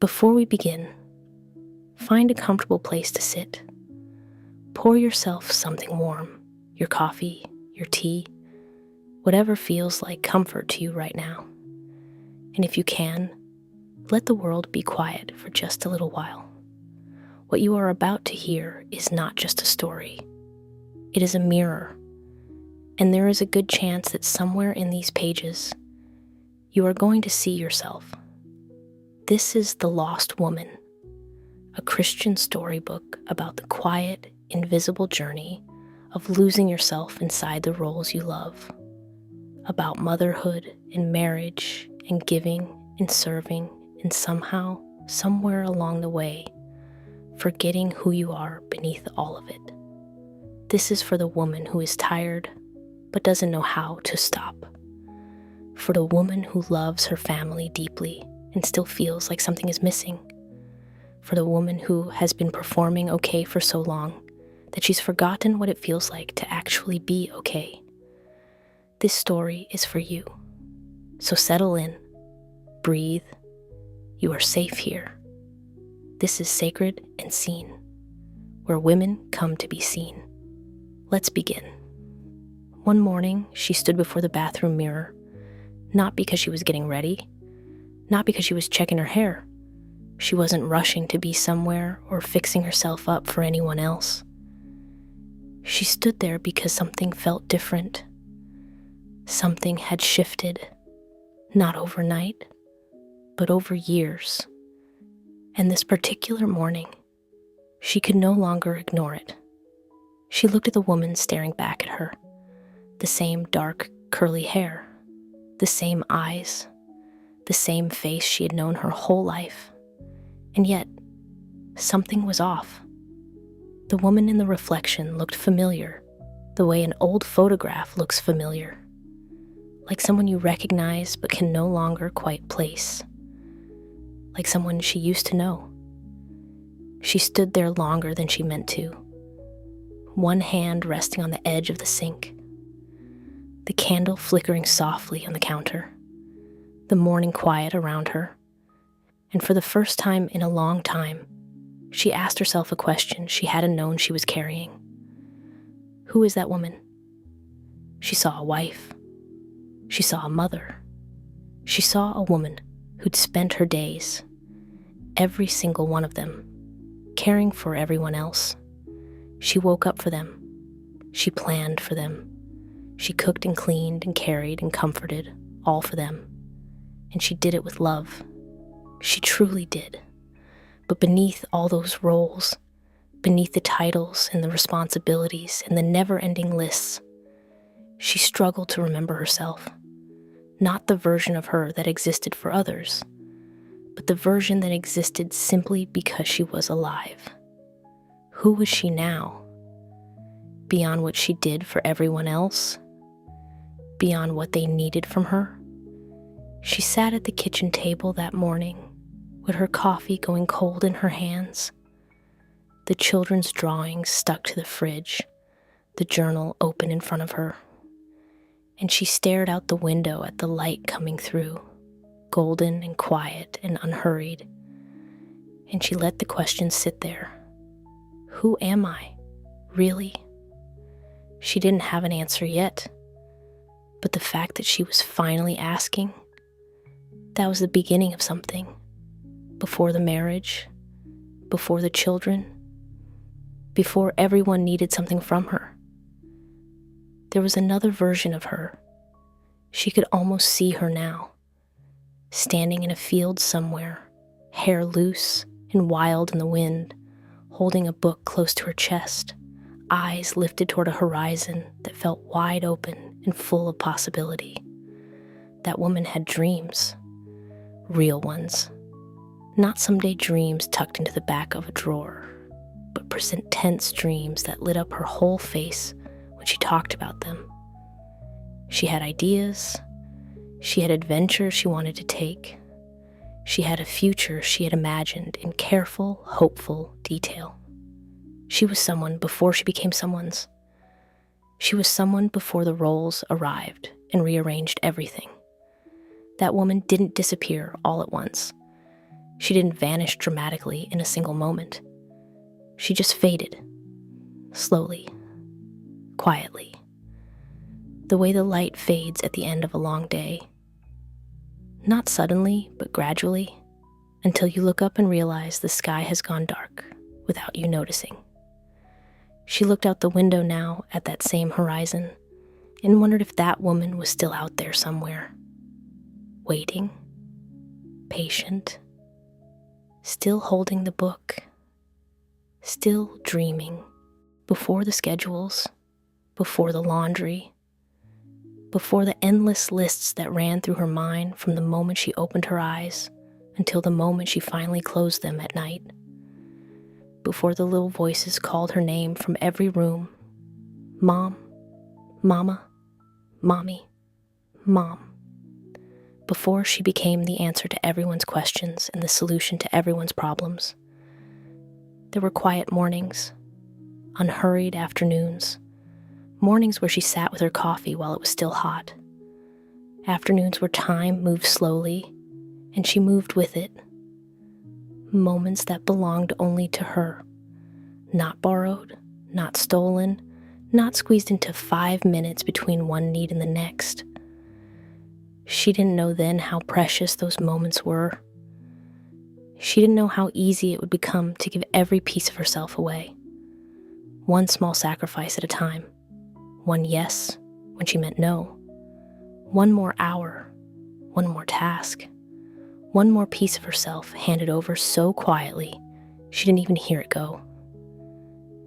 Before we begin, find a comfortable place to sit. Pour yourself something warm, your coffee, your tea, whatever feels like comfort to you right now. And if you can, let the world be quiet for just a little while. What you are about to hear is not just a story. It is a mirror, and there is a good chance that somewhere in these pages, you are going to see yourself. This is The Lost Woman, a Christian storybook about the quiet, invisible journey of losing yourself inside the roles you love, about motherhood and marriage and giving and serving and somehow, somewhere along the way, forgetting who you are beneath all of it. This is for the woman who is tired but doesn't know how to stop. For the woman who loves her family deeply and still feels like something is missing. For the woman who has been performing okay for so long that she's forgotten what it feels like to actually be okay. This story is for you. So settle in, breathe. You are safe here. This is Sacred and Seen, where women come to be seen. Let's begin. One morning, she stood before the bathroom mirror, not because she was getting ready, not because she was checking her hair. She wasn't rushing to be somewhere or fixing herself up for anyone else. She stood there because something felt different. Something had shifted, not overnight, but over years. And this particular morning, she could no longer ignore it. She looked at the woman staring back at her. The same dark, curly hair, the same eyes, the same face she had known her whole life. And yet, something was off. The woman in the reflection looked familiar, the way an old photograph looks familiar, like someone you recognize but can no longer quite place, like someone she used to know. She stood there longer than she meant to, one hand resting on the edge of the sink, the candle flickering softly on the counter, the morning quiet around her. And for the first time in a long time, she asked herself a question she hadn't known she was carrying. Who is that woman? She saw a wife. She saw a mother. She saw a woman who'd spent her days, every single one of them, caring for everyone else. She woke up for them. She planned for them. She cooked and cleaned and carried and comforted, all for them. And she did it with love. She truly did. But beneath all those roles, beneath the titles and the responsibilities and the never-ending lists, she struggled to remember herself. Not the version of her that existed for others, but the version that existed simply because she was alive. Who was she now? Beyond what she did for everyone else? Beyond what they needed from her? She sat at the kitchen table that morning, with her coffee going cold in her hands, the children's drawings stuck to the fridge, the journal open in front of her. And she stared out the window at the light coming through, golden and quiet and unhurried. And she let the question sit there. Who am I, really? She didn't have an answer yet, but the fact that she was finally asking, that was the beginning of something. Before the marriage, before the children, before everyone needed something from her. There was another version of her. She could almost see her now, standing in a field somewhere, hair loose and wild in the wind, holding a book close to her chest, eyes lifted toward a horizon that felt wide open and full of possibility. That woman had dreams, real ones. Not someday dreams tucked into the back of a drawer, but tense dreams that lit up her whole face when she talked about them. She had ideas. She had adventures she wanted to take. She had a future she had imagined in careful, hopeful detail. She was someone before she became someone's. She was someone before the roles arrived and rearranged everything. That woman didn't disappear all at once. She didn't vanish dramatically in a single moment. She just faded, slowly, quietly, the way the light fades at the end of a long day. Not suddenly, but gradually, until you look up and realize the sky has gone dark without you noticing. She looked out the window now at that same horizon and wondered if that woman was still out there somewhere, waiting, patient, still holding the book, still dreaming, before the schedules, before the laundry, before the endless lists that ran through her mind from the moment she opened her eyes until the moment she finally closed them at night, before the little voices called her name from every room. Mom, Mama, Mommy, Mom. Before she became the answer to everyone's questions and the solution to everyone's problems. There were quiet mornings, unhurried afternoons, mornings where she sat with her coffee while it was still hot, afternoons where time moved slowly and she moved with it, moments that belonged only to her, not borrowed, not stolen, not squeezed into 5 minutes between one need and the next. She didn't know then how precious those moments were. She didn't know how easy it would become to give every piece of herself away, one small sacrifice at a time, one yes when she meant no, one more hour, one more task, one more piece of herself handed over so quietly she didn't even hear it go.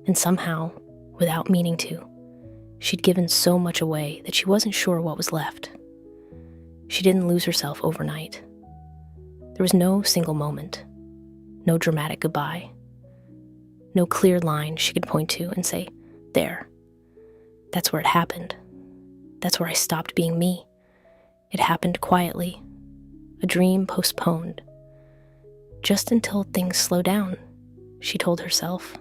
And somehow, without meaning to, she'd given so much away that she wasn't sure what was left. She didn't lose herself overnight. There was no single moment, no dramatic goodbye, no clear line she could point to and say, there, that's where it happened. That's where I stopped being me. It happened quietly, a dream postponed, just until things slow down, she told herself.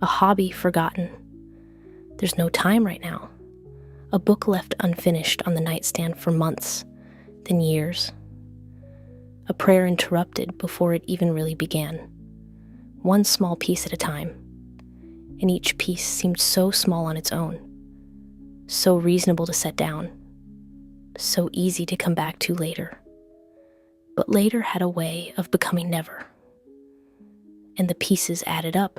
A hobby forgotten. There's no time right now. A book left unfinished on the nightstand for months, then years. A prayer interrupted before it even really began. One small piece at a time. And each piece seemed so small on its own, so reasonable to set down, so easy to come back to later. But later had a way of becoming never. And the pieces added up.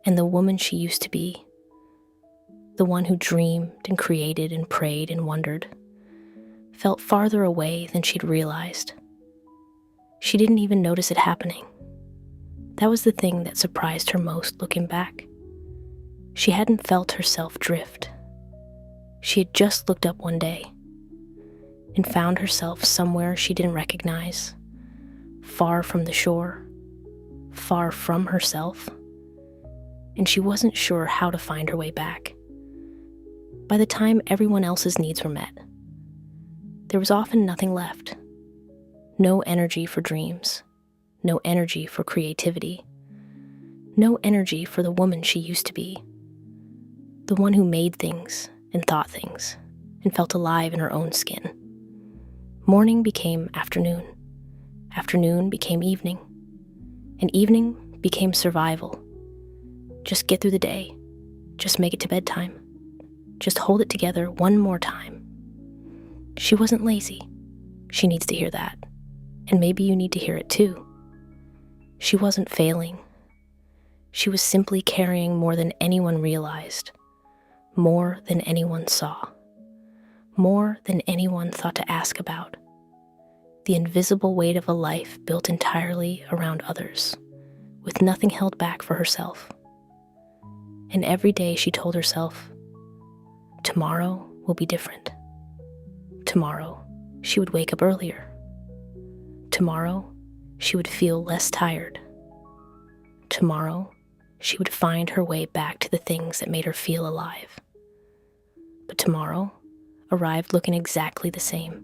And the woman she used to be, the one who dreamed and created and prayed and wondered, felt farther away than she'd realized. She didn't even notice it happening. That was the thing that surprised her most looking back. She hadn't felt herself drift. She had just looked up one day and found herself somewhere she didn't recognize, far from the shore, far from herself, and she wasn't sure how to find her way back. By the time everyone else's needs were met, there was often nothing left. No energy for dreams, no energy for creativity, no energy for the woman she used to be, the one who made things and thought things and felt alive in her own skin. Morning became afternoon, afternoon became evening, and evening became survival. Just get through the day, just make it to bedtime, just hold it together one more time. She wasn't lazy. She needs to hear that, and maybe you need to hear it too. She wasn't failing. She was simply carrying more than anyone realized, more than anyone saw, more than anyone thought to ask about. The invisible weight of a life built entirely around others, with nothing held back for herself. And every day she told herself, tomorrow will be different. Tomorrow, she would wake up earlier. Tomorrow, she would feel less tired. Tomorrow, she would find her way back to the things that made her feel alive. But tomorrow arrived looking exactly the same.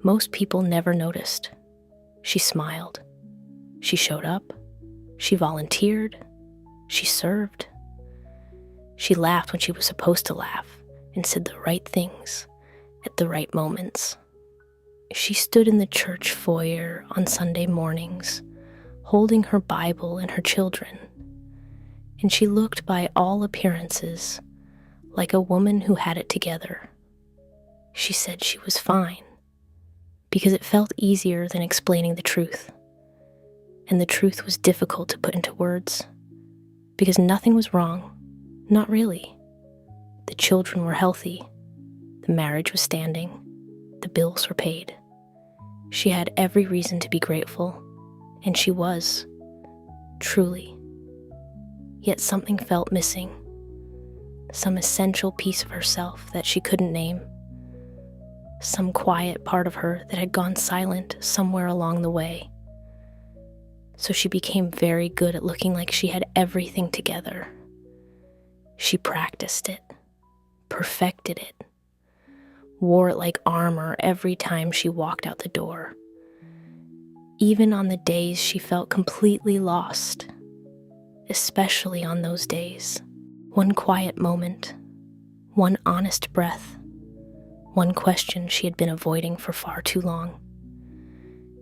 Most people never noticed. She smiled. She showed up. She volunteered. She served. She laughed when she was supposed to laugh and said the right things at the right moments. She stood in the church foyer on Sunday mornings, holding her Bible and her children, and she looked by all appearances like a woman who had it together. She said she was fine, because it felt easier than explaining the truth. And the truth was difficult to put into words, because nothing was wrong, not really. The children were healthy, the marriage was standing, the bills were paid. She had every reason to be grateful, and she was, truly. Yet something felt missing, some essential piece of herself that she couldn't name, some quiet part of her that had gone silent somewhere along the way. So she became very good at looking like she had everything together. She practiced it, perfected it, wore it like armor every time she walked out the door. Even on the days she felt completely lost, especially on those days. One quiet moment, one honest breath, one question she had been avoiding for far too long.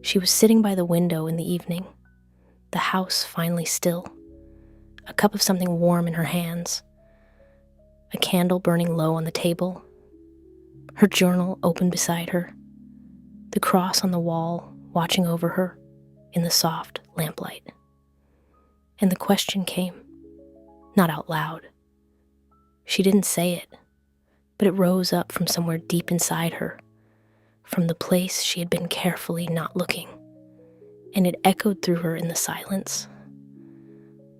She was sitting by the window in the evening, the house finally still, a cup of something warm in her hands, a candle burning low on the table, her journal open beside her, the cross on the wall watching over her in the soft lamplight. And the question came, not out loud. She didn't say it, but it rose up from somewhere deep inside her, from the place she had been carefully not looking, and it echoed through her in the silence.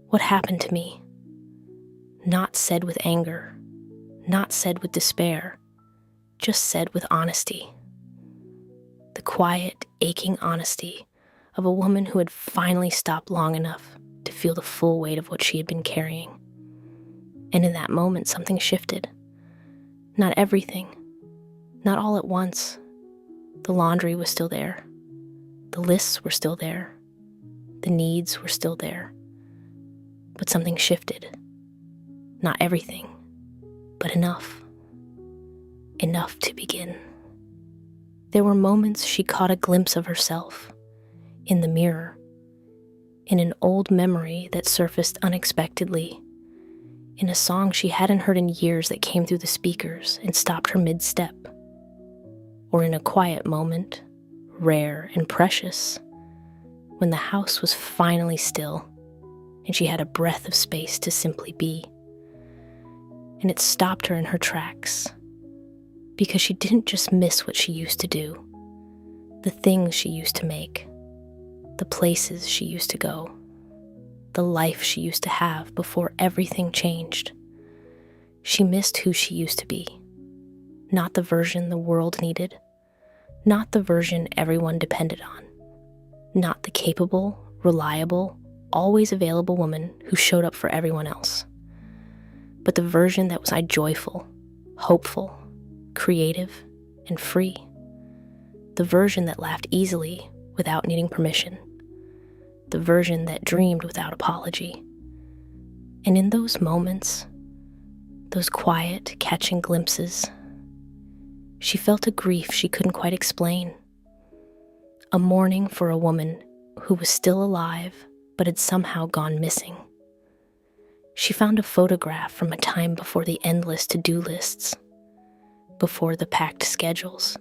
What happened to me? Not said with anger, not said with despair, just said with honesty. The quiet, aching honesty of a woman who had finally stopped long enough to feel the full weight of what she had been carrying. And in that moment, something shifted. Not everything, not all at once. The laundry was still there. The lists were still there. The needs were still there. But something shifted. Not everything, but enough. Enough to begin. There were moments she caught a glimpse of herself in the mirror, in an old memory that surfaced unexpectedly, in a song she hadn't heard in years that came through the speakers and stopped her mid-step, or in a quiet moment, rare and precious, when the house was finally still and she had a breath of space to simply be. And it stopped her in her tracks, because she didn't just miss what she used to do, the things she used to make, the places she used to go, the life she used to have before everything changed. She missed who she used to be, not the version the world needed, not the version everyone depended on, not the capable, reliable, always available woman who showed up for everyone else, but the version that was joyful, hopeful, creative, and free. The version that laughed easily without needing permission. The version that dreamed without apology. And in those moments, those quiet, catching glimpses, she felt a grief she couldn't quite explain. A mourning for a woman who was still alive but had somehow gone missing. She found a photograph from a time before the endless to-do lists, before the packed schedules,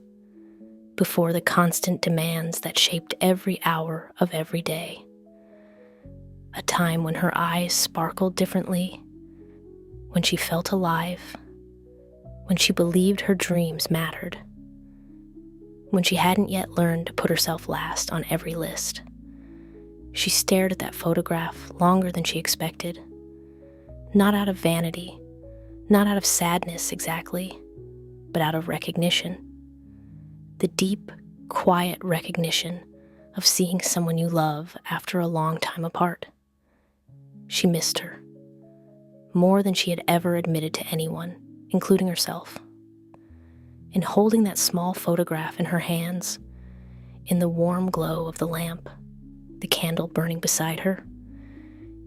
before the constant demands that shaped every hour of every day. A time when her eyes sparkled differently, when she felt alive, when she believed her dreams mattered, when she hadn't yet learned to put herself last on every list. She stared at that photograph longer than she expected, not out of vanity, not out of sadness exactly, but out of recognition. The deep, quiet recognition of seeing someone you love after a long time apart. She missed her, more than she had ever admitted to anyone, including herself. And holding that small photograph in her hands, in the warm glow of the lamp, the candle burning beside her,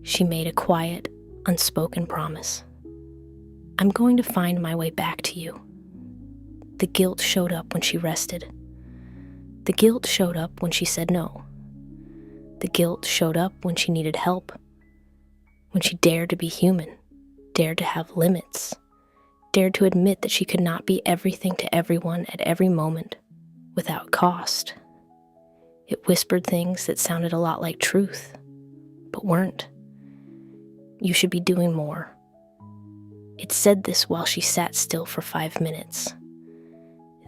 she made a quiet, unspoken promise. I'm going to find my way back to you. The guilt showed up when she rested. The guilt showed up when she said no. The guilt showed up when she needed help, when she dared to be human, dared to have limits, dared to admit that she could not be everything to everyone at every moment without cost. It whispered things that sounded a lot like truth, but weren't. You should be doing more. It said this while she sat still for 5 minutes.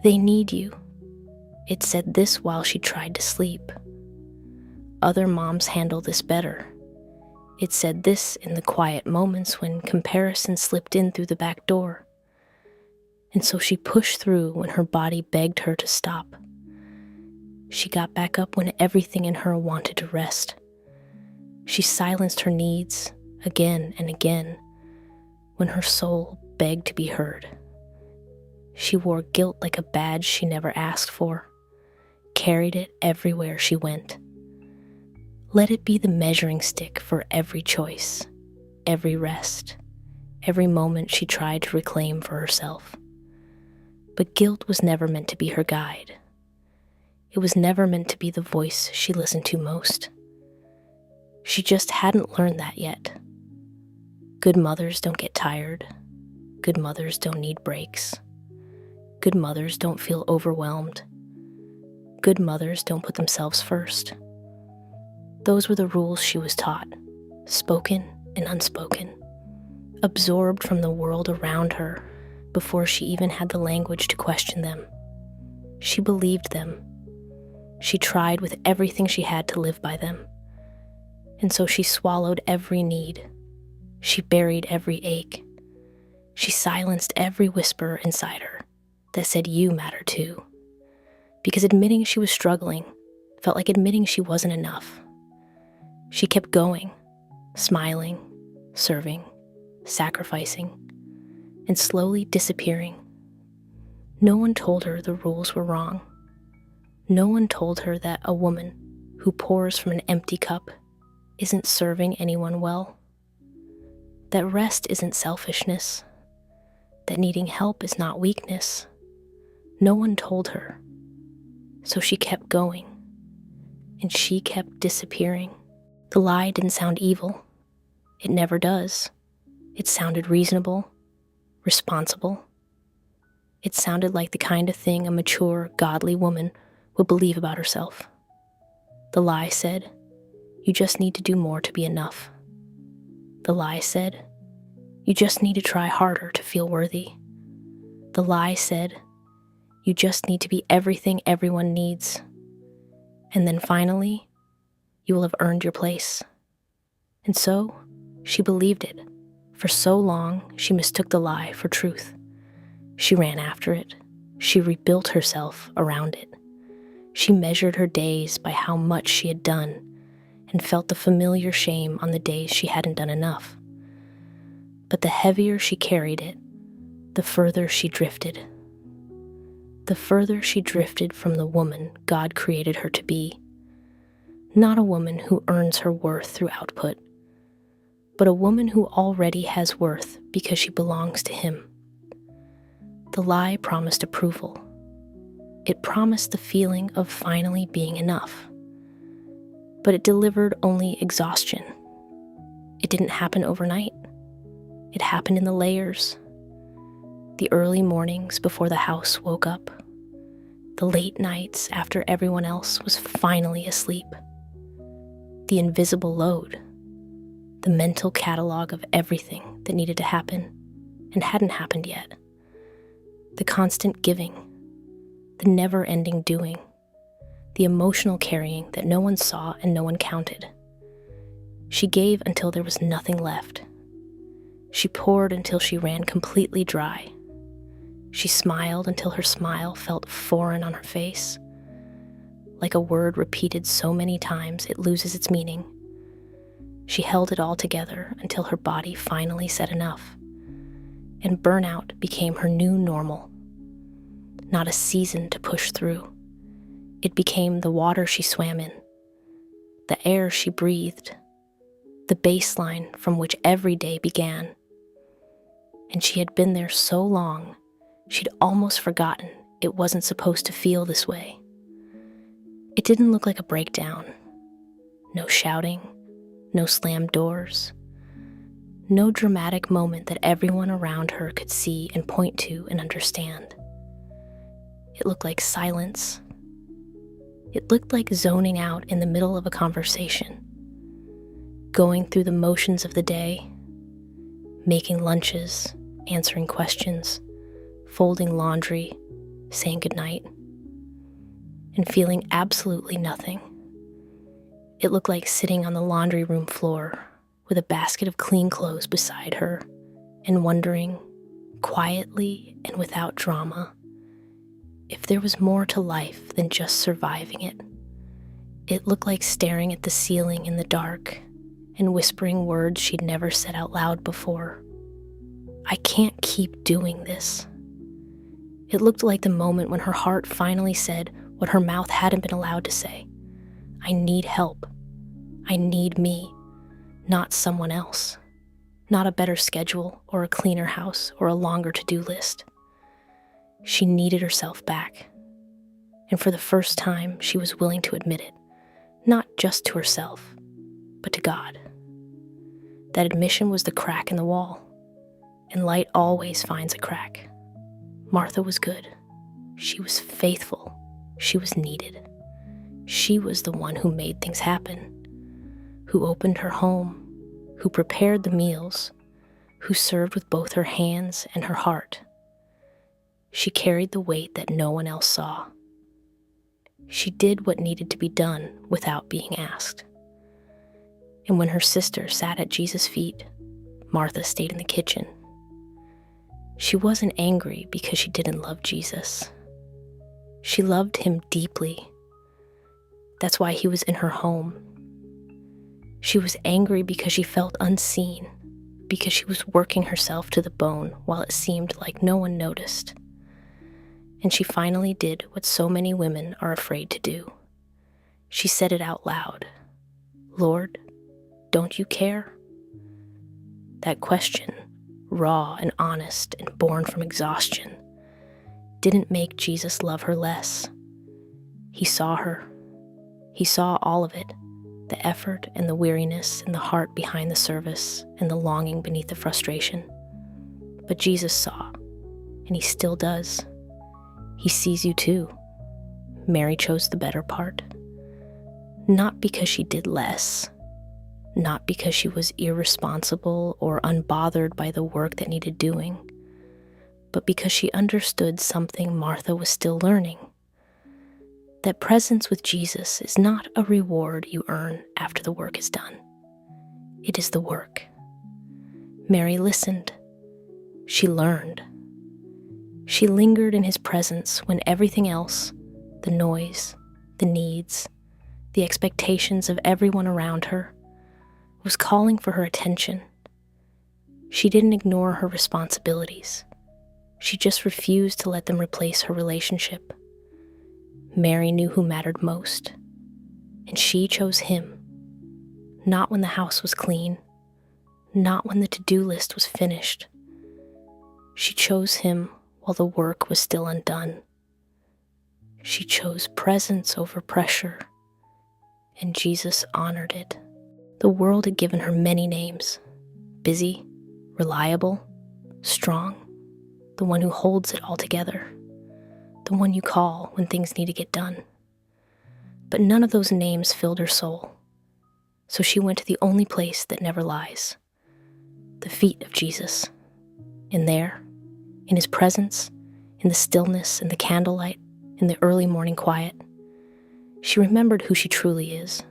They need you. It said this while she tried to sleep. Other moms handle this better. It said this in the quiet moments when comparison slipped in through the back door. And so she pushed through when her body begged her to stop. She got back up when everything in her wanted to rest. She silenced her needs again and again when her soul begged to be heard. She wore guilt like a badge she never asked for, carried it everywhere she went. Let it be the measuring stick for every choice, every rest, every moment she tried to reclaim for herself. But guilt was never meant to be her guide. It was never meant to be the voice she listened to most. She just hadn't learned that yet. Good mothers don't get tired. Good mothers don't need breaks. Good mothers don't feel overwhelmed. Good mothers don't put themselves first. Those were the rules she was taught, spoken and unspoken, absorbed from the world around her before she even had the language to question them. She believed them. She tried with everything she had to live by them. And so she swallowed every need. She buried every ache. She silenced every whisper inside her that said you matter too. Because admitting she was struggling felt like admitting she wasn't enough. She kept going, smiling, serving, sacrificing, and slowly disappearing. No one told her the rules were wrong. No one told her that a woman who pours from an empty cup isn't serving anyone well. That rest isn't selfishness. That needing help is not weakness. No one told her. So she kept going, and she kept disappearing. The lie didn't sound evil. It never does. It sounded reasonable, responsible. It sounded like the kind of thing a mature, godly woman would believe about herself. The lie said, you just need to do more to be enough. The lie said, you just need to try harder to feel worthy. The lie said, you just need to be everything everyone needs. And then finally, you will have earned your place. And so, she believed it. For so long, she mistook the lie for truth. She ran after it. She rebuilt herself around it. She measured her days by how much she had done and felt the familiar shame on the days she hadn't done enough. But the heavier she carried it, the further she drifted. The further she drifted from the woman God created her to be. Not a woman who earns her worth through output, but a woman who already has worth because she belongs to Him. The lie promised approval. It promised the feeling of finally being enough. But it delivered only exhaustion. It didn't happen overnight. It happened in the layers. The early mornings before the house woke up. The late nights after everyone else was finally asleep. The invisible load. The mental catalog of everything that needed to happen and hadn't happened yet. The constant giving. The never-ending doing. The emotional carrying that no one saw and no one counted. She gave until there was nothing left. She poured until she ran completely dry. She smiled until her smile felt foreign on her face. Like a word repeated so many times it loses its meaning. She held it all together until her body finally said enough. And burnout became her new normal. Not a season to push through. It became the water she swam in, the air she breathed, the baseline from which every day began. And she had been there so long, she'd almost forgotten it wasn't supposed to feel this way. It didn't look like a breakdown. No shouting, no slammed doors, no dramatic moment that everyone around her could see and point to and understand. It looked like silence. It looked like zoning out in the middle of a conversation, going through the motions of the day, making lunches, answering questions, folding laundry, saying goodnight, and feeling absolutely nothing. It looked like sitting on the laundry room floor with a basket of clean clothes beside her and wondering, quietly and without drama, if there was more to life than just surviving it. It looked like staring at the ceiling in the dark and whispering words she'd never said out loud before. I can't keep doing this. It looked like the moment when her heart finally said what her mouth hadn't been allowed to say. I need help. I need me, not someone else. Not a better schedule or a cleaner house or a longer to-do list. She needed herself back. And for the first time, she was willing to admit it, not just to herself, but to God. That admission was the crack in the wall, and light always finds a crack. Martha was good. She was faithful. She was needed. She was the one who made things happen, who opened her home, who prepared the meals, who served with both her hands and her heart. She carried the weight that no one else saw. She did what needed to be done without being asked. And when her sister sat at Jesus' feet, Martha stayed in the kitchen. She wasn't angry because she didn't love Jesus. She loved him deeply. That's why he was in her home. She was angry because she felt unseen, because she was working herself to the bone while it seemed like no one noticed. And she finally did what so many women are afraid to do. She said it out loud. Lord, don't you care? That question, raw and honest and born from exhaustion, didn't make Jesus love her less. He saw her. He saw all of it, the effort and the weariness and the heart behind the service and the longing beneath the frustration. But Jesus saw, and he still does. He sees you too. Mary chose the better part. Not because she did less, not because she was irresponsible or unbothered by the work that needed doing, but because she understood something Martha was still learning. That presence with Jesus is not a reward you earn after the work is done. It is the work. Mary listened. She learned. She lingered in his presence when everything else, the noise, the needs, the expectations of everyone around her, was calling for her attention. She didn't ignore her responsibilities. She just refused to let them replace her relationship. Mary knew who mattered most, and she chose him. Not when the house was clean, not when the to-do list was finished. She chose him while the work was still undone. She chose presence over pressure, and Jesus honored it. The world had given her many names: busy, reliable, strong, the one who holds it all together, the one you call when things need to get done. But none of those names filled her soul, so she went to the only place that never lies, the feet of Jesus. And there, in his presence, in the stillness and the candlelight, in the early morning quiet, she remembered who she truly is,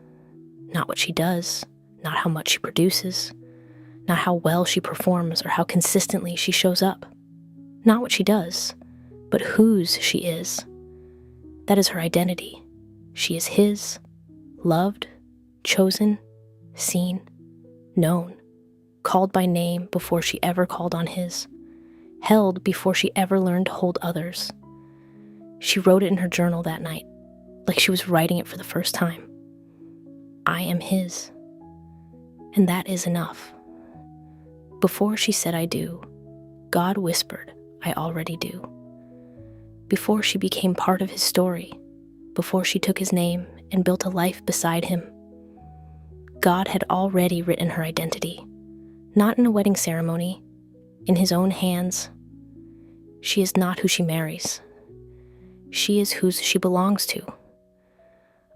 not what she does, not how much she produces, not how well she performs or how consistently she shows up, not what she does, but whose she is. That is her identity. She is his, loved, chosen, seen, known, called by name before she ever called on his, held before she ever learned to hold others. She wrote it in her journal that night, like she was writing it for the first time. I am his. And that is enough. Before she said I do, God whispered, I already do. Before she became part of his story, before she took his name and built a life beside him. God had already written her identity, not in a wedding ceremony, in his own hands. She is not who she marries. She is who she belongs to.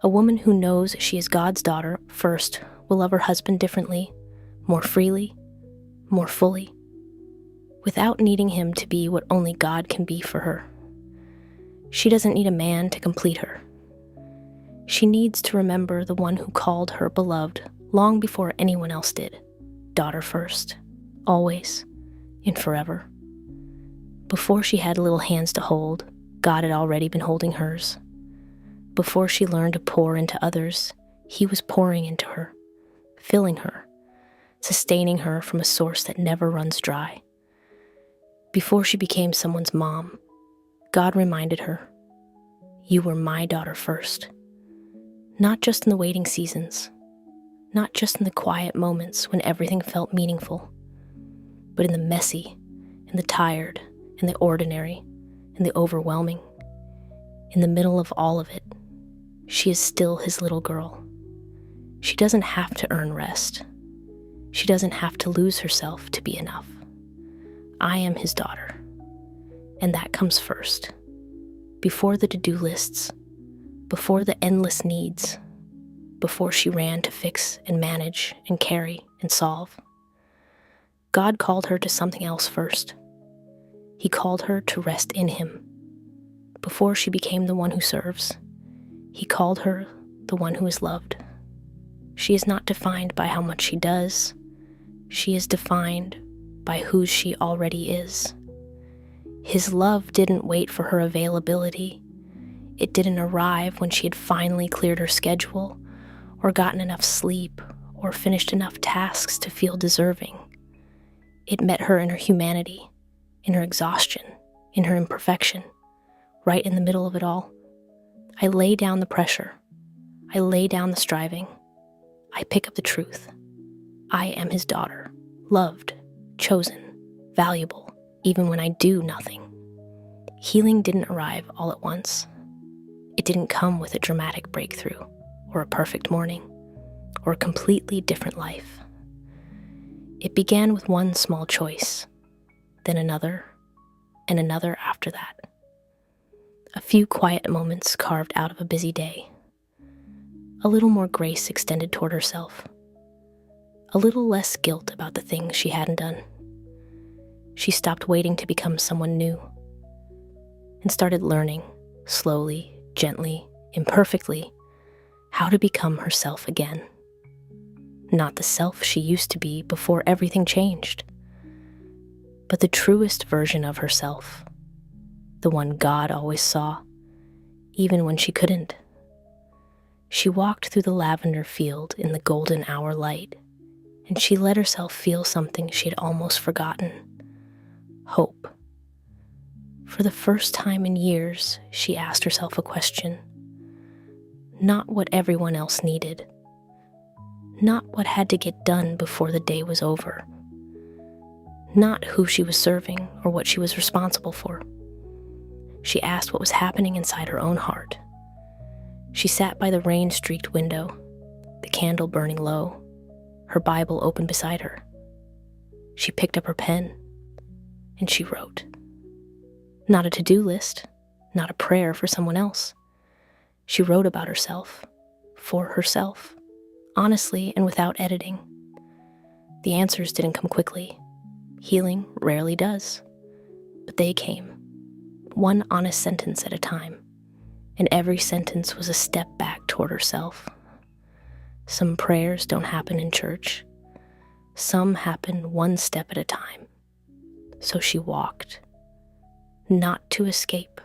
A woman who knows she is God's daughter first will love her husband differently, more freely, more fully, without needing him to be what only God can be for her. She doesn't need a man to complete her. She needs to remember the one who called her beloved long before anyone else did. Daughter first, always, and forever. Before she had little hands to hold, God had already been holding hers. Before she learned to pour into others, he was pouring into her, filling her, sustaining her from a source that never runs dry. Before she became someone's mom, God reminded her, "You were my daughter first." Not just in the waiting seasons, not just in the quiet moments when everything felt meaningful, but in the messy, in the tired, in the ordinary, in the overwhelming. In the middle of all of it, she is still his little girl. She doesn't have to earn rest. She doesn't have to lose herself to be enough. I am his daughter, and that comes first. Before the to-do lists, before the endless needs, before she ran to fix and manage and carry and solve. God called her to something else first. He called her to rest in him. Before she became the one who serves, he called her the one who is loved. She is not defined by how much she does. She is defined by who she already is. His love didn't wait for her availability. It didn't arrive when she had finally cleared her schedule, or gotten enough sleep, or finished enough tasks to feel deserving. It met her in her humanity, in her exhaustion, in her imperfection, right in the middle of it all. I lay down the pressure. I lay down the striving. I pick up the truth. I am his daughter, loved, chosen, valuable, even when I do nothing. Healing didn't arrive all at once. It didn't come with a dramatic breakthrough, or a perfect morning, or a completely different life. It began with one small choice, then another, and another after that. A few quiet moments carved out of a busy day. A little more grace extended toward herself. A little less guilt about the things she hadn't done. She stopped waiting to become someone new, and started learning, slowly, gently, imperfectly, how to become herself again. Not the self she used to be before everything changed, but the truest version of herself, the one God always saw, even when she couldn't. She walked through the lavender field in the golden hour light, and she let herself feel something she had almost forgotten: hope. For the first time in years, she asked herself a question. Not what everyone else needed. Not what had to get done before the day was over. Not who she was serving or what she was responsible for. She asked what was happening inside her own heart. She sat by the rain-streaked window, the candle burning low, her Bible open beside her. She picked up her pen, and she wrote. Not a to-do list, not a prayer for someone else. She wrote about herself, for herself, honestly and without editing. The answers didn't come quickly. Healing rarely does. But they came, one honest sentence at a time, and every sentence was a step back toward herself. Some prayers don't happen in church. Some happen one step at a time. So she walked. Not to escape,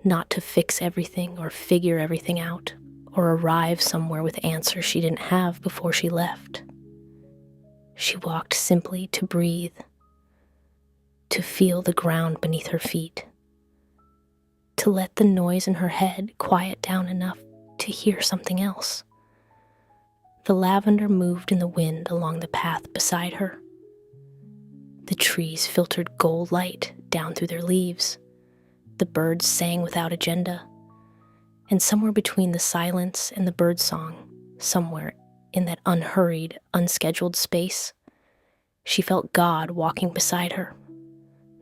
not to fix everything or figure everything out, or arrive somewhere with answers she didn't have before she left. She walked simply to breathe, to feel the ground beneath her feet, to let the noise in her head quiet down enough to hear something else. The lavender moved in the wind along the path beside her. The trees filtered gold light down through their leaves. The birds sang without agenda. And somewhere between the silence and the birdsong, somewhere in that unhurried, unscheduled space, she felt God walking beside her.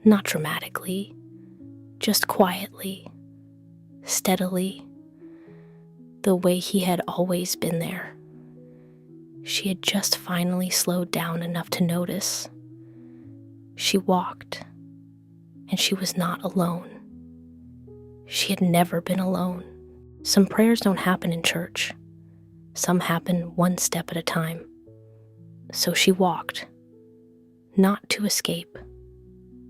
Not dramatically, just quietly, steadily, the way he had always been there. She had just finally slowed down enough to notice. She walked, and she was not alone. She had never been alone. Some prayers don't happen in church. Some happen one step at a time. So she walked, not to escape,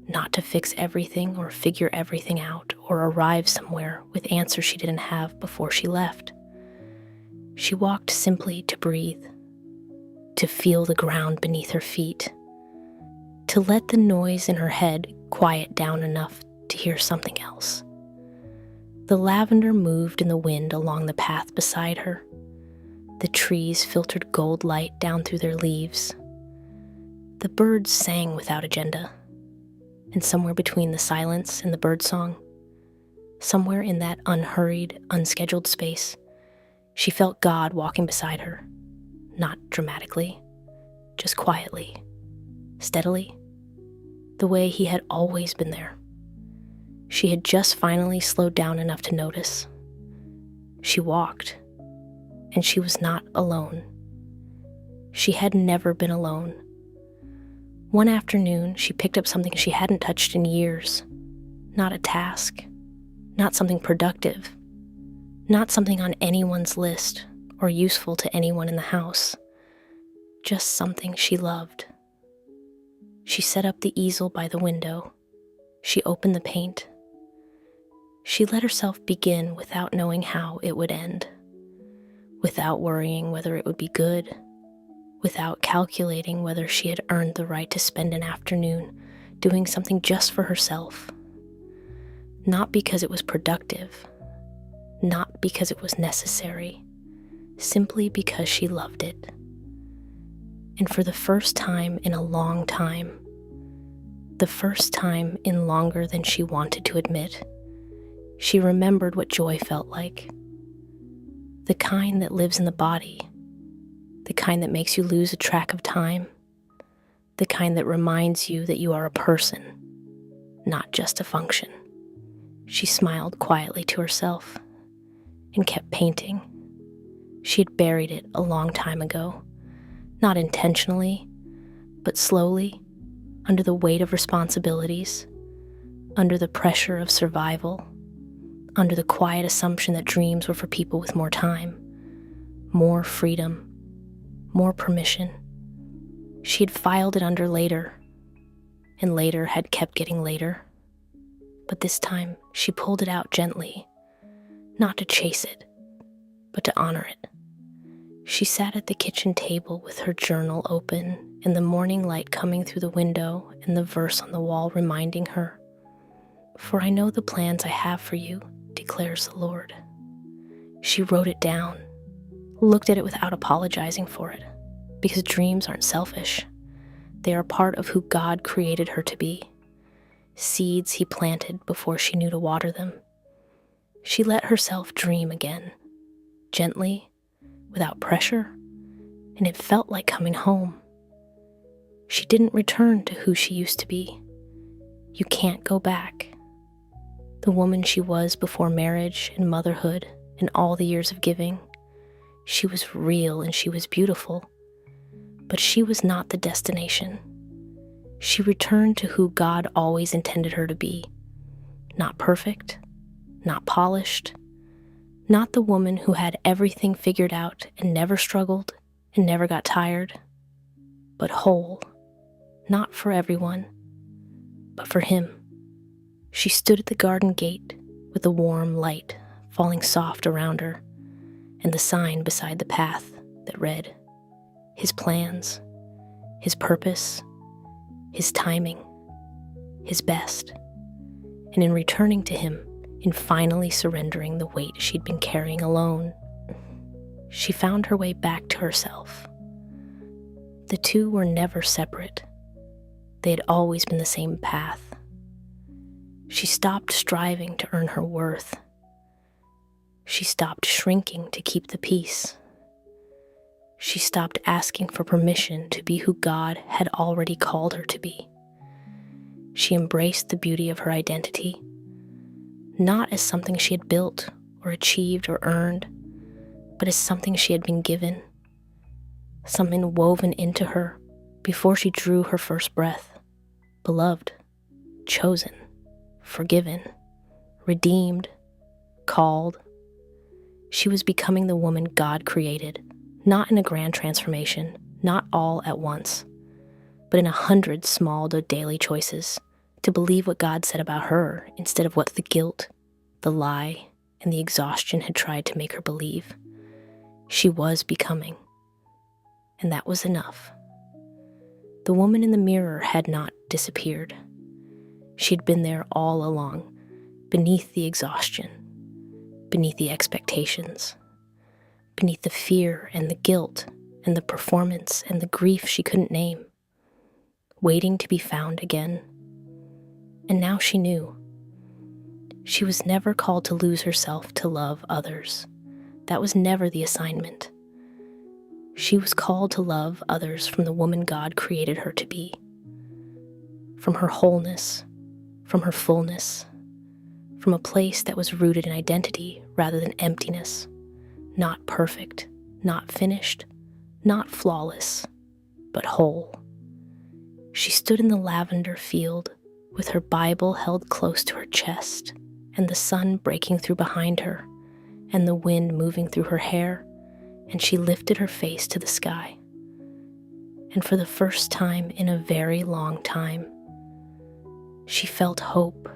not to fix everything or figure everything out or arrive somewhere with answers she didn't have before she left. She walked simply to breathe, to feel the ground beneath her feet, to let the noise in her head quiet down enough to hear something else. The lavender moved in the wind along the path beside her. The trees filtered gold light down through their leaves. The birds sang without agenda. And somewhere between the silence and the birdsong, somewhere in that unhurried, unscheduled space, she felt God walking beside her. Not dramatically, just quietly, steadily, the way he had always been there. She had just finally slowed down enough to notice. She walked, and she was not alone. She had never been alone. One afternoon, she picked up something she hadn't touched in years. Not a task, not something productive, not something on anyone's list or useful to anyone in the house. Just something she loved. She set up the easel by the window. She opened the paint. She let herself begin without knowing how it would end, without worrying whether it would be good, without calculating whether she had earned the right to spend an afternoon doing something just for herself. Not because it was productive, not because it was necessary, simply because she loved it. And for the first time in a long time, the first time in longer than she wanted to admit, she remembered what joy felt like. The kind that lives in the body, the kind that makes you lose a track of time, the kind that reminds you that you are a person, not just a function. She smiled quietly to herself and kept painting. She had buried it a long time ago, not intentionally, but slowly, under the weight of responsibilities, under the pressure of survival, under the quiet assumption that dreams were for people with more time, more freedom, more permission. She had filed it under later, and later had kept getting later. But this time, she pulled it out gently, not to chase it, but to honor it. She sat at the kitchen table with her journal open and the morning light coming through the window and the verse on the wall reminding her, "For I know the plans I have for you, declares the Lord." She wrote it down, looked at it without apologizing for it, because dreams aren't selfish. They are part of who God created her to be, seeds he planted before she knew to water them. She let herself dream again, gently, without pressure, and it felt like coming home. She didn't return to who she used to be. You can't go back. The woman she was before marriage and motherhood and all the years of giving, she was real and she was beautiful, but she was not the destination. She returned to who God always intended her to be. Not perfect, not polished, not the woman who had everything figured out and never struggled and never got tired, but whole, not for everyone, but for him. She stood at the garden gate with the warm light falling soft around her and the sign beside the path that read, his plans, his purpose, his timing, his best. And in returning to him, in finally surrendering the weight she'd been carrying alone, she found her way back to herself. The two were never separate. They had always been the same path. She stopped striving to earn her worth. She stopped shrinking to keep the peace. She stopped asking for permission to be who God had already called her to be. She embraced the beauty of her identity, not as something she had built or achieved or earned, but as something she had been given, something woven into her before she drew her first breath. Beloved, chosen, forgiven, redeemed, called. She was becoming the woman God created, not in a grand transformation, not all at once, but in 100 small daily choices to believe what God said about her instead of what the guilt, the lie, and the exhaustion had tried to make her believe. She was becoming, and that was enough. The woman in the mirror had not disappeared. She had been there all along, beneath the exhaustion, beneath the expectations, beneath the fear and the guilt and the performance and the grief she couldn't name, waiting to be found again. And now she knew. She was never called to lose herself to love others. That was never the assignment. She was called to love others from the woman God created her to be, from her wholeness, from her fullness, from a place that was rooted in identity rather than emptiness, not perfect, not finished, not flawless, but whole. She stood in the lavender field with her Bible held close to her chest and the sun breaking through behind her and the wind moving through her hair, and she lifted her face to the sky. And for the first time in a very long time, she felt hope.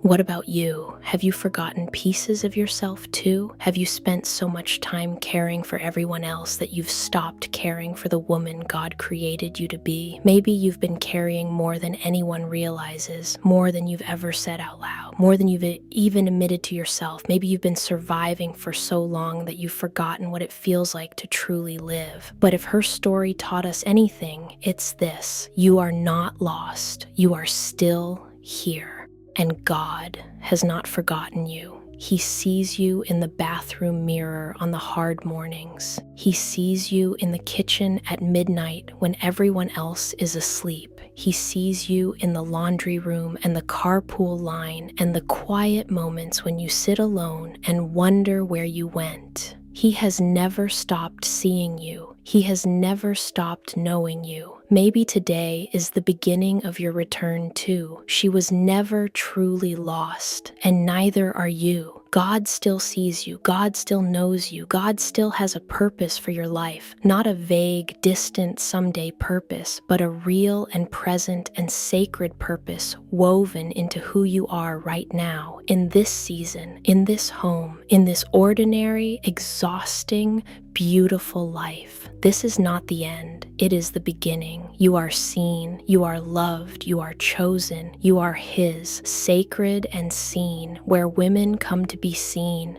What about you? Have you forgotten pieces of yourself too? Have you spent so much time caring for everyone else that you've stopped caring for the woman God created you to be? Maybe you've been carrying more than anyone realizes, more than you've ever said out loud, more than you've even admitted to yourself. Maybe you've been surviving for so long that you've forgotten what it feels like to truly live. But if her story taught us anything, it's this: you are not lost. You are still here. And God has not forgotten you. He sees you in the bathroom mirror on the hard mornings. He sees you in the kitchen at midnight when everyone else is asleep. He sees you in the laundry room and the carpool line and the quiet moments when you sit alone and wonder where you went. He has never stopped seeing you. He has never stopped knowing you. Maybe today is the beginning of your return too. She was never truly lost, and neither are you. God still sees you. God still knows you. God still has a purpose for your life. Not a vague, distant, someday purpose, but a real and present and sacred purpose woven into who you are right now, in this season, in this home, in this ordinary, exhausting, beautiful life. This is not the end. It is the beginning. You are seen. You are loved. You are chosen. You are His, sacred and seen, where women come to be seen,